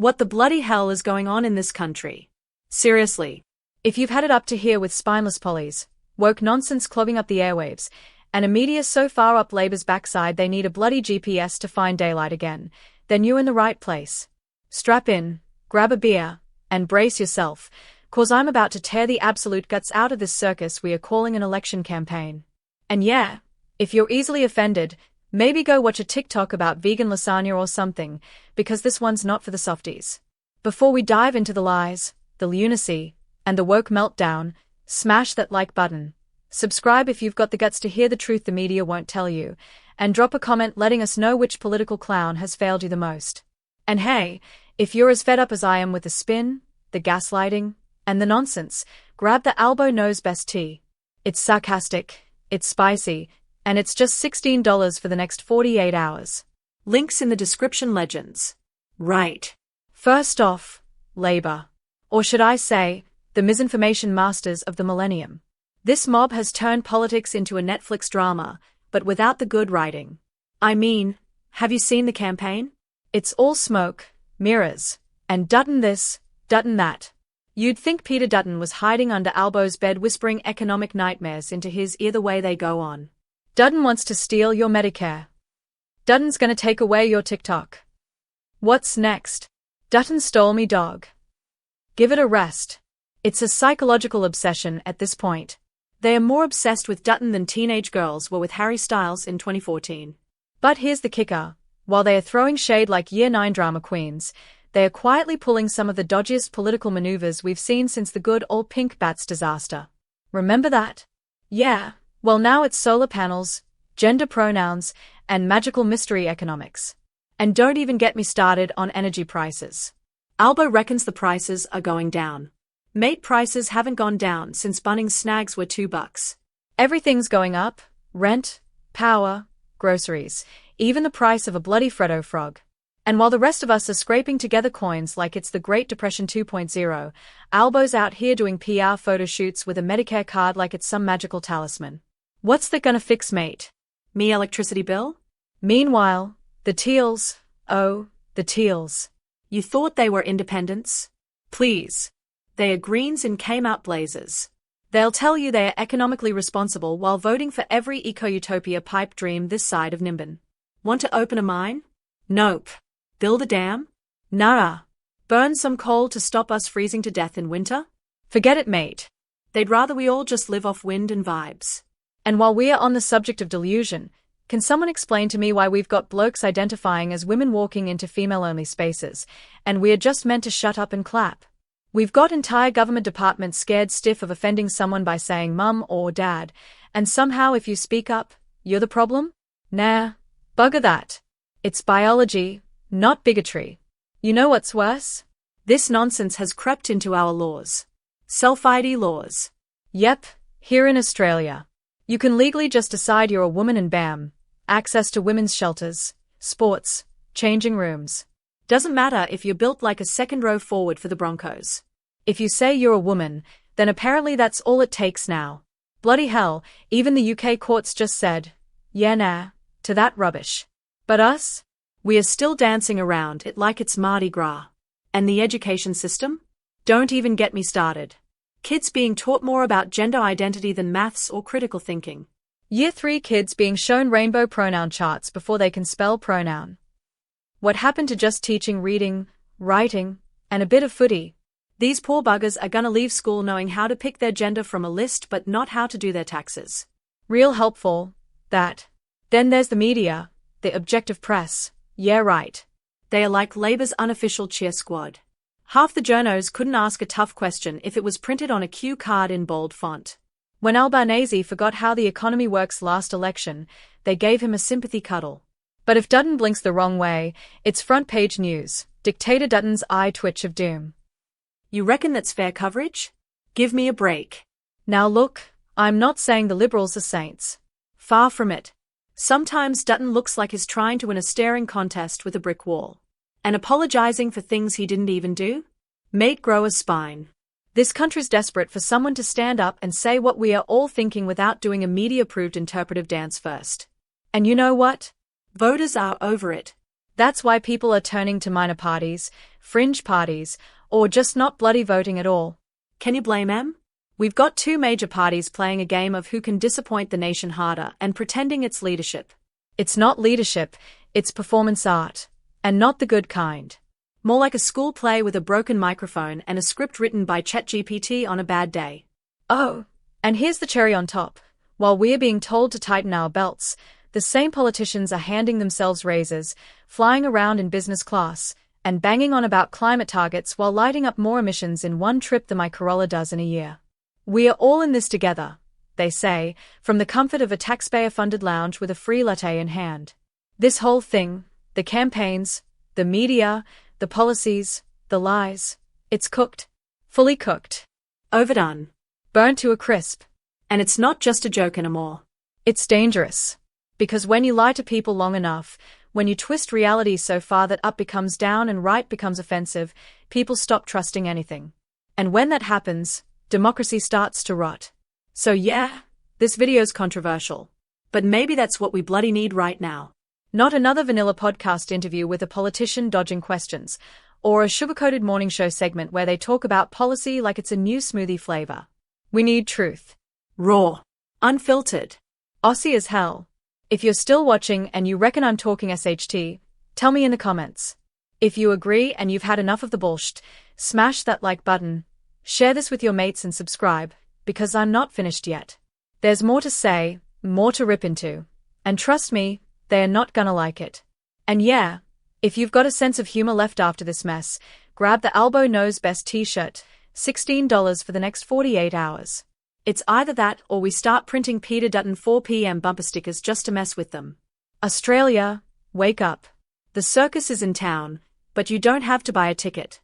What the bloody hell is going on in this country? Seriously. If you've had it up to here with spineless pollies, woke nonsense clogging up the airwaves, and a media so far up Labour's backside they need a bloody GPS to find daylight again, then you're in the right place. Strap in, grab a beer, and brace yourself, 'cause I'm about to tear the absolute guts out of this circus we are calling an election campaign. And yeah, if you're easily offended, maybe go watch a TikTok about vegan lasagna or something, because this one's not for the softies. Before we dive into the lies, the lunacy, and the woke meltdown, smash that like button, subscribe if you've got the guts to hear the truth the media won't tell you, and drop a comment letting us know which political clown has failed you the most. And hey, if you're as fed up as I am with the spin, the gaslighting, and the nonsense, grab the Albo knows best tea. It's sarcastic, it's spicy, and it's just $16 for the next 48 hours. Links in the description, legends. Right. First off, Labour. Or should I say, the misinformation masters of the millennium. This mob has turned politics into a Netflix drama, but without the good writing. I mean, have you seen the campaign? It's all smoke, mirrors, and Dutton this, Dutton that. You'd think Peter Dutton was hiding under Albo's bed whispering economic nightmares into his ear the way they go on. Dutton wants to steal your Medicare. Dutton's gonna take away your TikTok. What's next? Dutton stole me dog. Give it a rest. It's a psychological obsession at this point. They are more obsessed with Dutton than teenage girls were with Harry Styles in 2014. But here's the kicker. While they are throwing shade like Year 9 drama queens, they are quietly pulling some of the dodgiest political maneuvers we've seen since the good old Pink Bats disaster. Remember that? Yeah, well now it's solar panels, gender pronouns, and magical mystery economics. And don't even get me started on energy prices. Albo reckons the prices are going down. Mate, prices haven't gone down since Bunnings snags were $2. Everything's going up: rent, power, groceries, even the price of a bloody Freddo frog. And while the rest of us are scraping together coins like it's the Great Depression 2.0, Albo's out here doing PR photo shoots with a Medicare card like it's some magical talisman. What's that gonna fix, mate? Me electricity bill? Meanwhile, the Teals, oh, the Teals. You thought they were independents? Please. They are Greens and came out blazers. They'll tell you they are economically responsible while voting for every eco-utopia pipe dream this side of Nimbin. Want to open a mine? Nope. Build a dam? Nah. Burn some coal to stop us freezing to death in winter? Forget it, mate. They'd rather we all just live off wind and vibes. And while we are on the subject of delusion, can someone explain to me why we've got blokes identifying as women walking into female-only spaces, and we're just meant to shut up and clap? We've got entire government departments scared stiff of offending someone by saying mum or dad, and somehow if you speak up, you're the problem? Nah, bugger that. It's biology, not bigotry. You know what's worse? This nonsense has crept into our laws. Self-ID laws. Yep, here in Australia. You can legally just decide you're a woman and bam, access to women's shelters, sports, changing rooms. Doesn't matter if you're built like a second row forward for the Broncos. If you say you're a woman, then apparently that's all it takes now. Bloody hell, even the UK courts just said, yeah nah, to that rubbish. But us? We are still dancing around it like it's Mardi Gras. And the education system? Don't even get me started. Kids being taught more about gender identity than maths or critical thinking. Year 3 kids being shown rainbow pronoun charts before they can spell pronoun. What happened to just teaching reading, writing, and a bit of footy? These poor buggers are gonna leave school knowing how to pick their gender from a list but not how to do their taxes. Real helpful, that. Then there's the media, the objective press, yeah right. They are like Labour's unofficial cheer squad. Half the journos couldn't ask a tough question if it was printed on a cue card in bold font. When Albanese forgot how the economy works last election, they gave him a sympathy cuddle. But if Dutton blinks the wrong way, it's front page news, Dictator Dutton's eye twitch of doom. You reckon that's fair coverage? Give me a break. Now look, I'm not saying the Liberals are saints. Far from it. Sometimes Dutton looks like he's trying to win a staring contest with a brick wall. And apologizing for things he didn't even do? Mate, grow a spine. This country's desperate for someone to stand up and say what we are all thinking without doing a media-approved interpretive dance first. And you know what? Voters are over it. That's why people are turning to minor parties, fringe parties, or just not bloody voting at all. Can you blame them? We've got two major parties playing a game of who can disappoint the nation harder and pretending it's leadership. It's not leadership, it's performance art. And not the good kind. More like a school play with a broken microphone and a script written by ChatGPT on a bad day. Oh, and here's the cherry on top. While we're being told to tighten our belts, the same politicians are handing themselves raises, flying around in business class, and banging on about climate targets while lighting up more emissions in one trip than my Corolla does in a year. We are all in this together, they say, from the comfort of a taxpayer-funded lounge with a free latte in hand. This whole thing, the campaigns, the media, the policies, the lies, it's cooked. Fully cooked. Overdone. Burnt to a crisp. And it's not just a joke anymore. It's dangerous. Because when you lie to people long enough, when you twist reality so far that up becomes down and right becomes offensive, people stop trusting anything. And when that happens, democracy starts to rot. So yeah, this video's controversial. But maybe that's what we bloody need right now. Not another vanilla podcast interview with a politician dodging questions, or a sugar-coated morning show segment where they talk about policy like it's a new smoothie flavor. We need truth. Raw. Unfiltered. Aussie as hell. If you're still watching and you reckon I'm talking SHT, tell me in the comments. If you agree and you've had enough of the bullshit, smash that like button, share this with your mates and subscribe, because I'm not finished yet. There's more to say, more to rip into. And trust me, they're not gonna like it. And yeah, if you've got a sense of humor left after this mess, grab the Albo Knows Best t-shirt, $16 for the next 48 hours. It's either that or we start printing Peter Dutton 4 p.m. bumper stickers just to mess with them. Australia, wake up. The circus is in town, but you don't have to buy a ticket.